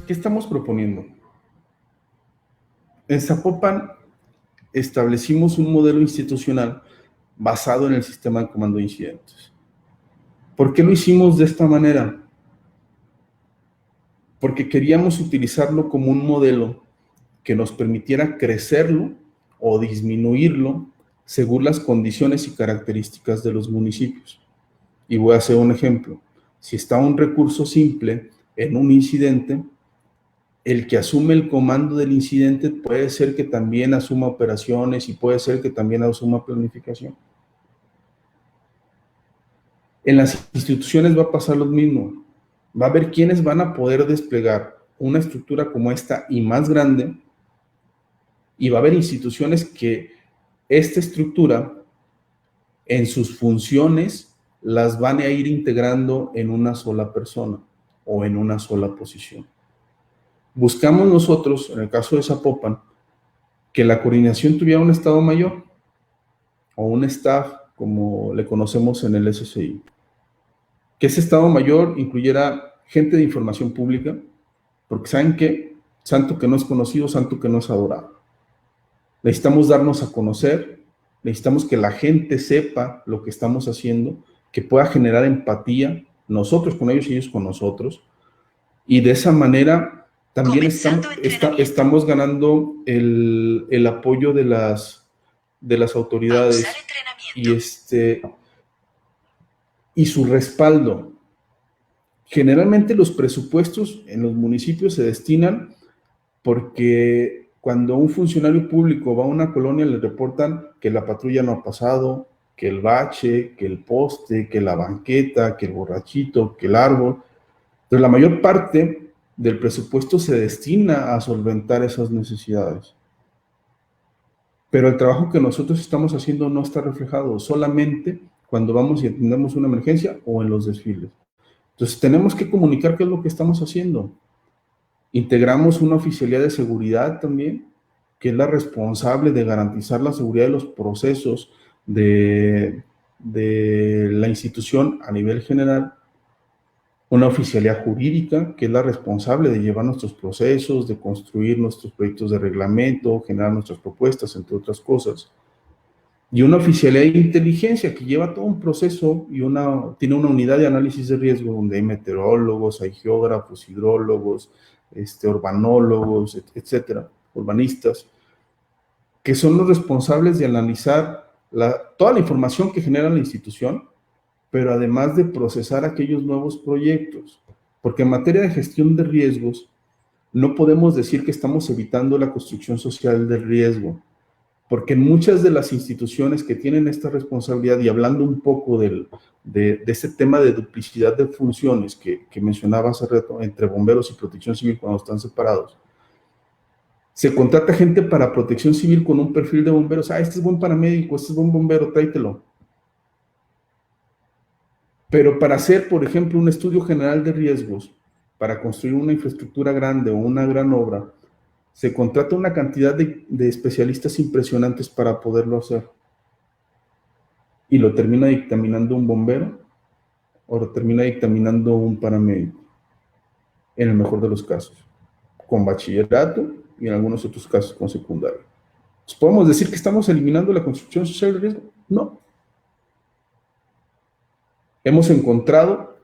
¿Qué estamos proponiendo? En Zapopan establecimos un modelo institucional basado en el sistema de comando de incidentes. ¿Por qué lo hicimos de esta manera? Porque queríamos utilizarlo como un modelo que nos permitiera crecerlo o disminuirlo según las condiciones y características de los municipios. Y voy a hacer un ejemplo. Si está un recurso simple en un incidente, el que asume el comando del incidente puede ser que también asuma operaciones y puede ser que también asuma planificación. En las instituciones va a pasar lo mismo. Va a haber quienes van a poder desplegar una estructura como esta y más grande, y va a haber instituciones que esta estructura en sus funciones las van a ir integrando en una sola persona o en una sola posición. Buscamos nosotros, en el caso de Zapopan, que la coordinación tuviera un estado mayor o un staff, como le conocemos en el SCI. Que ese estado mayor incluyera gente de información pública, porque ¿saben qué? Santo que no es conocido, santo que no es adorado. Necesitamos darnos a conocer, necesitamos que la gente sepa lo que estamos haciendo, que pueda generar empatía, nosotros con ellos y ellos con nosotros, y de esa manera también estamos ganando el apoyo de las autoridades y su respaldo. Generalmente los presupuestos en los municipios se destinan porque cuando un funcionario público va a una colonia le reportan que la patrulla no ha pasado, que el bache, que el poste, que la banqueta, que el borrachito, que el árbol. Entonces la mayor parte del presupuesto se destina a solventar esas necesidades. Pero el trabajo que nosotros estamos haciendo no está reflejado solamente cuando vamos y atendemos una emergencia o en los desfiles. Entonces tenemos que comunicar qué es lo que estamos haciendo. Integramos una oficialía de seguridad también, que es la responsable de garantizar la seguridad de los procesos de la institución a nivel general. Una oficialía jurídica, que es la responsable de llevar nuestros procesos, de construir nuestros proyectos de reglamento, generar nuestras propuestas, entre otras cosas. Y una oficialía de inteligencia que lleva todo un proceso y tiene una unidad de análisis de riesgo donde hay meteorólogos, hay geógrafos, hidrólogos, urbanólogos, etcétera, urbanistas, que son los responsables de analizar toda la información que genera la institución, pero además de procesar aquellos nuevos proyectos. Porque en materia de gestión de riesgos, no podemos decir que estamos evitando la construcción social del riesgo, porque muchas de las instituciones que tienen esta responsabilidad, y hablando un poco de ese tema de duplicidad de funciones que mencionaba hace rato, entre bomberos y protección civil cuando están separados, se contrata gente para protección civil con un perfil de bomberos. Este es buen paramédico, este es buen bombero, tráetelo. Pero para hacer, por ejemplo, un estudio general de riesgos, para construir una infraestructura grande o una gran obra, se contrata una cantidad de especialistas impresionantes para poderlo hacer. Y lo termina dictaminando un bombero o lo termina dictaminando un paramédico, en el mejor de los casos, con bachillerato y en algunos otros casos con secundaria. Entonces, ¿podemos decir que estamos eliminando la construcción social de riesgo? No. Hemos encontrado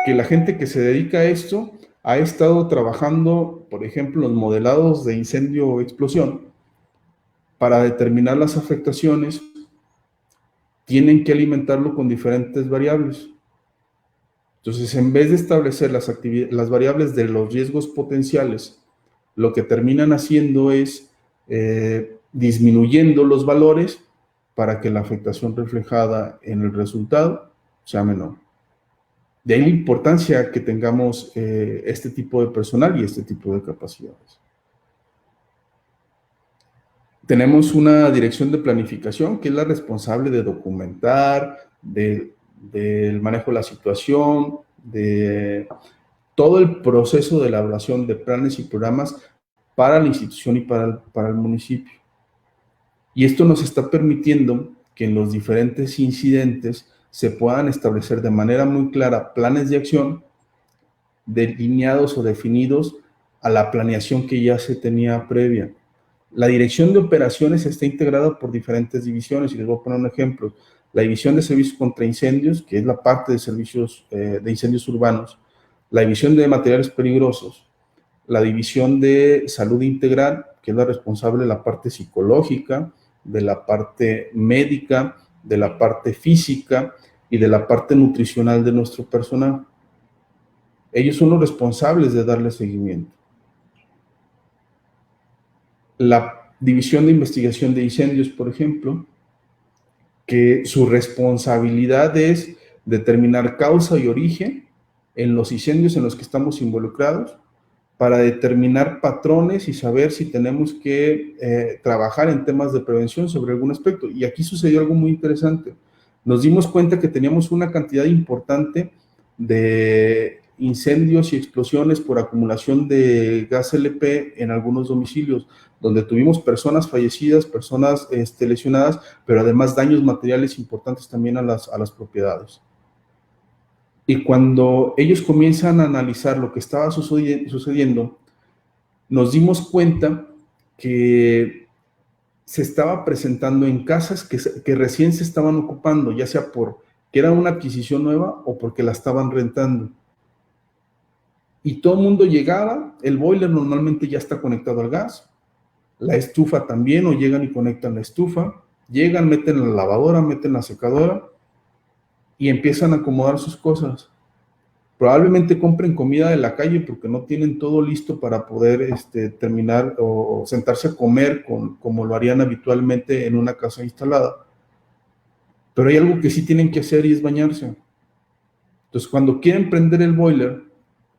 que la gente que se dedica a esto ha estado trabajando, por ejemplo, en modelados de incendio o explosión. Para determinar las afectaciones, tienen que alimentarlo con diferentes variables. Entonces, en vez de establecer las variables de los riesgos potenciales, lo que terminan haciendo es disminuyendo los valores para que la afectación reflejada en el resultado sea menor. De ahí la importancia que tengamos este tipo de personal y este tipo de capacidades. Tenemos una dirección de planificación que es la responsable de documentar, del manejo de la situación, de todo el proceso de elaboración de planes y programas para la institución y para el municipio. Y esto nos está permitiendo que en los diferentes incidentes se puedan establecer de manera muy clara planes de acción delineados o definidos a la planeación que ya se tenía previa. La dirección de operaciones está integrada por diferentes divisiones, y les voy a poner un ejemplo. La división de servicios contra incendios, que es la parte de servicios de incendios urbanos, la división de materiales peligrosos, la división de salud integral, que es la responsable de la parte psicológica, de la parte médica, de la parte física y de la parte nutricional de nuestro personal. Ellos son los responsables de darle seguimiento. La división de investigación de incendios, por ejemplo, que su responsabilidad es determinar causa y origen en los incendios en los que estamos involucrados, para determinar patrones y saber si tenemos que trabajar en temas de prevención sobre algún aspecto. Y aquí sucedió algo muy interesante. Nos dimos cuenta que teníamos una cantidad importante de incendios y explosiones por acumulación de gas LP en algunos domicilios, donde tuvimos personas fallecidas, personas lesionadas, pero además daños materiales importantes también a las propiedades. Y cuando ellos comienzan a analizar lo que estaba sucediendo, nos dimos cuenta que se estaba presentando en casas que recién se estaban ocupando, ya sea porque era una adquisición nueva o porque la estaban rentando. Y todo el mundo llegaba, el boiler normalmente ya está conectado al gas, la estufa también, o llegan y conectan la estufa, llegan, meten la lavadora, meten la secadora y empiezan a acomodar sus cosas. Probablemente compren comida de la calle porque no tienen todo listo para poder terminar o sentarse a comer como lo harían habitualmente en una casa instalada. Pero hay algo que sí tienen que hacer y es bañarse. Entonces, cuando quieren prender el boiler,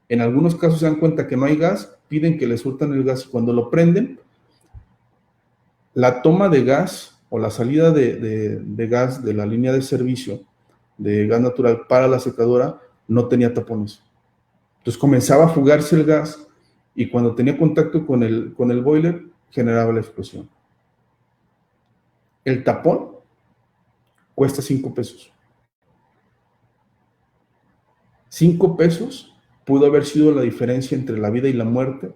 en algunos casos se dan cuenta que no hay gas, piden que les surtan el gas y cuando lo prenden, la toma de gas o la salida de gas de la línea de servicio de gas natural para la secadora no tenía tapones. Entonces comenzaba a fugarse el gas y cuando tenía contacto con el boiler generaba la explosión. El tapón cuesta 5 pesos. 5 pesos pudo haber sido la diferencia entre la vida y la muerte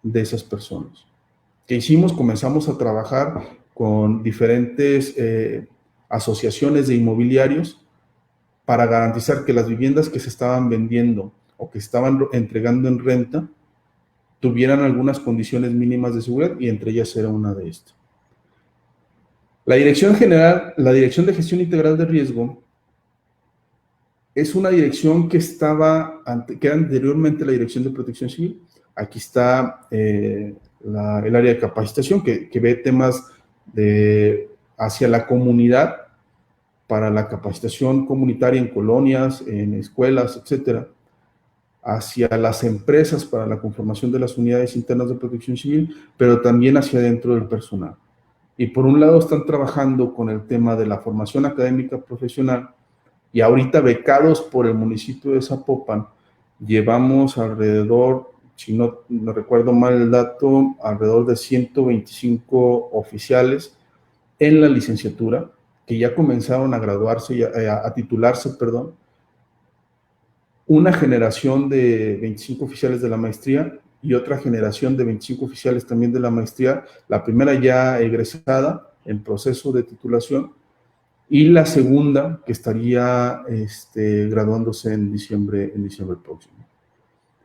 de esas personas. ¿Qué hicimos? Comenzamos a trabajar con diferentes asociaciones de inmobiliarios para garantizar que las viviendas que se estaban vendiendo o que estaban entregando en renta tuvieran algunas condiciones mínimas de seguridad, y entre ellas era una de estas. La Dirección General, la Dirección de Gestión Integral de Riesgo, es una dirección que era anteriormente la Dirección de Protección Civil. Aquí está el área de capacitación que ve temas hacia la comunidad, para la capacitación comunitaria en colonias, en escuelas, etcétera, hacia las empresas para la conformación de las unidades internas de protección civil, pero también hacia dentro del personal. Y por un lado están trabajando con el tema de la formación académica profesional, y ahorita becados por el municipio de Zapopan, llevamos alrededor, si no recuerdo mal el dato, alrededor de 125 oficiales en la licenciatura, que ya comenzaron a graduarse, a titularse, perdón, una generación de 25 oficiales de la maestría y otra generación de 25 oficiales también de la maestría, la primera ya egresada en proceso de titulación y la segunda que estaría graduándose en diciembre próximo.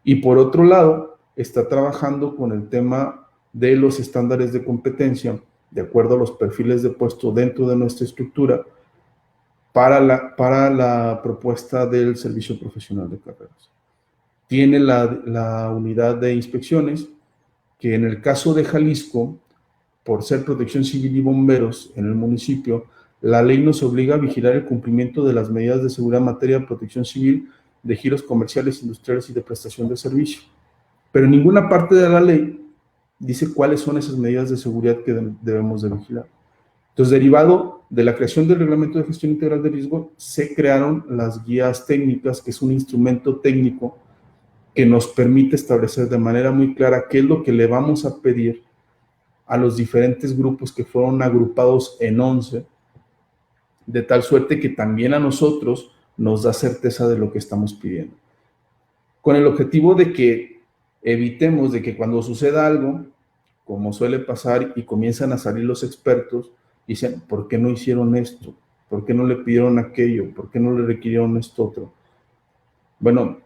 Y por otro lado, está trabajando con el tema de los estándares de competencia, de acuerdo a los perfiles de puesto dentro de nuestra estructura, para la propuesta del servicio profesional de carreras. Tiene la unidad de inspecciones, que en el caso de Jalisco, por ser protección civil y bomberos en el municipio, la ley nos obliga a vigilar el cumplimiento de las medidas de seguridad en materia de protección civil, de giros comerciales, industriales y de prestación de servicio. Pero en ninguna parte de la ley dice cuáles son esas medidas de seguridad que debemos de vigilar. Entonces, derivado de la creación del Reglamento de Gestión Integral de Riesgo, se crearon las guías técnicas, que es un instrumento técnico que nos permite establecer de manera muy clara qué es lo que le vamos a pedir a los diferentes grupos que fueron agrupados en 11, de tal suerte que también a nosotros nos da certeza de lo que estamos pidiendo. Con el objetivo de que evitemos de que cuando suceda algo, como suele pasar, y comienzan a salir los expertos, y dicen, ¿por qué no hicieron esto? ¿Por qué no le pidieron aquello? ¿Por qué no le requirieron esto otro? Bueno,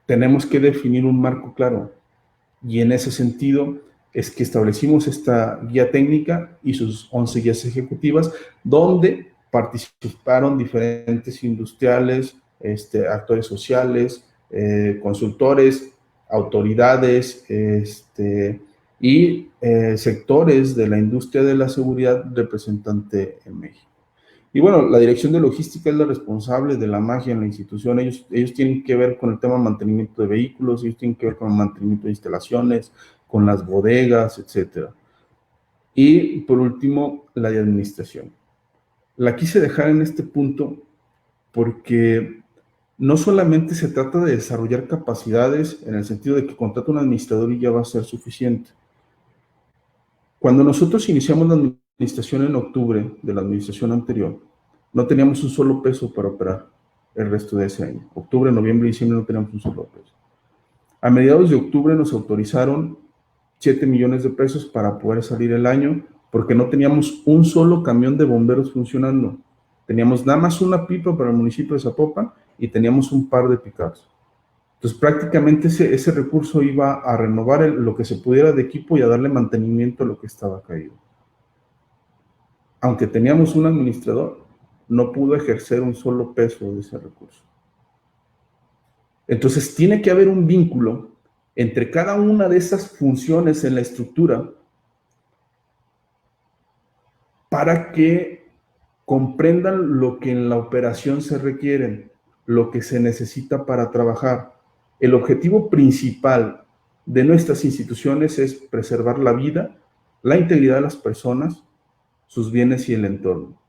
tenemos que definir un marco claro, y en ese sentido es que establecimos esta guía técnica y sus 11 guías ejecutivas, donde participaron diferentes industriales, actores sociales, consultores, autoridades, y sectores de la industria de la seguridad representante en México. Y bueno, la dirección de logística es la responsable de la magia en la institución. Ellos tienen que ver con el tema de mantenimiento de vehículos, ellos tienen que ver con el mantenimiento de instalaciones, con las bodegas, etcétera. Y por último, la de administración. La quise dejar en este punto porque no solamente se trata de desarrollar capacidades en el sentido de que contrata un administrador y ya va a ser suficiente. Cuando nosotros iniciamos la administración en octubre de la administración anterior, no teníamos un solo peso para operar el resto de ese año. Octubre, noviembre y diciembre no teníamos un solo peso. A mediados de octubre nos autorizaron 7 millones de pesos para poder salir el año, porque no teníamos un solo camión de bomberos funcionando. Teníamos nada más una pipa para el municipio de Zapopan y teníamos un par de pickups. Entonces, prácticamente ese recurso iba a renovar lo que se pudiera de equipo y a darle mantenimiento a lo que estaba caído. Aunque teníamos un administrador, no pudo ejercer un solo peso de ese recurso. Entonces, tiene que haber un vínculo entre cada una de esas funciones en la estructura para que comprendan lo que en la operación se requiere, lo que se necesita para trabajar. El objetivo principal de nuestras instituciones es preservar la vida, la integridad de las personas, sus bienes y el entorno.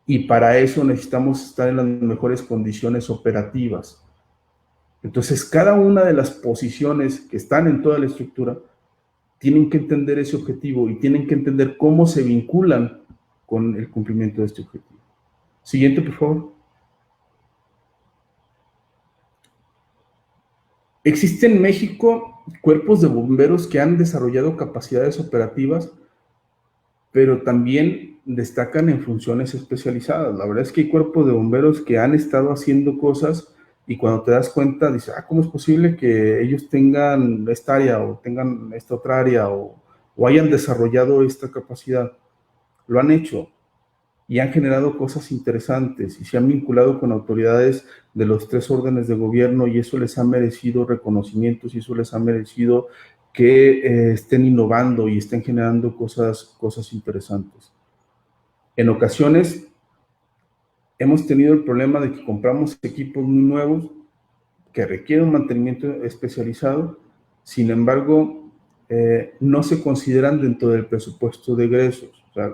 Y para eso necesitamos estar en las mejores condiciones operativas. Entonces, cada una de las posiciones que están en toda la estructura tienen que entender ese objetivo y tienen que entender cómo se vinculan con el cumplimiento de este objetivo. Siguiente, por favor. Existen en México cuerpos de bomberos que han desarrollado capacidades operativas, pero también destacan en funciones especializadas. La verdad es que hay cuerpos de bomberos que han estado haciendo cosas y cuando te das cuenta, dices, ¿cómo es posible que ellos tengan esta área o tengan esta otra área o hayan desarrollado esta capacidad? Lo han hecho y han generado cosas interesantes y se han vinculado con autoridades de los 3 órdenes de gobierno y eso les ha merecido reconocimientos y eso les ha merecido que estén innovando y estén generando cosas interesantes. En ocasiones hemos tenido el problema de que compramos equipos muy nuevos que requieren un mantenimiento especializado, sin embargo, no se consideran dentro del presupuesto de egresos. O sea,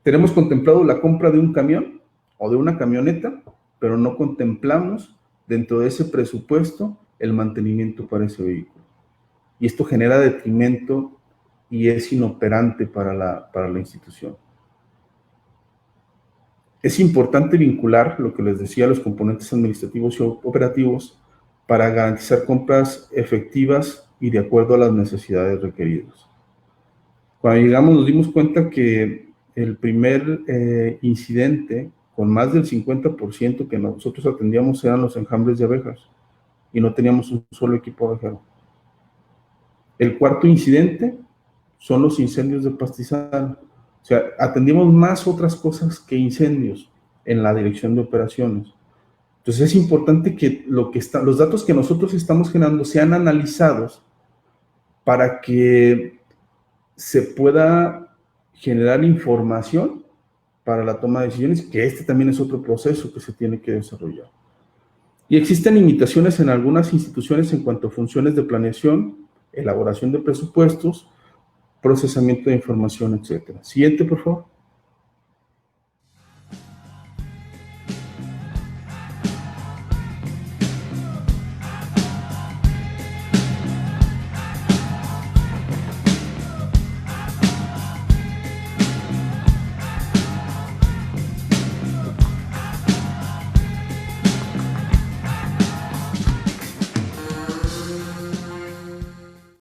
tenemos contemplado la compra de un camión o de una camioneta, pero no contemplamos dentro de ese presupuesto el mantenimiento para ese vehículo. Y esto genera detrimento y es inoperante para la institución. Es importante vincular lo que les decía, los componentes administrativos y operativos para garantizar compras efectivas y de acuerdo a las necesidades requeridas. Cuando llegamos nos dimos cuenta que el primer incidente con más del 50% que nosotros atendíamos eran los enjambres de abejas y no teníamos un solo equipo abejero. El cuarto incidente son los incendios de pastizal. O sea, atendimos más otras cosas que incendios en la dirección de operaciones. Entonces es importante que los datos que nosotros estamos generando sean analizados para que se pueda generar información para la toma de decisiones, que también es otro proceso que se tiene que desarrollar. Y existen limitaciones en algunas instituciones en cuanto a funciones de planeación, elaboración de presupuestos, procesamiento de información, etc. Siguiente, por favor.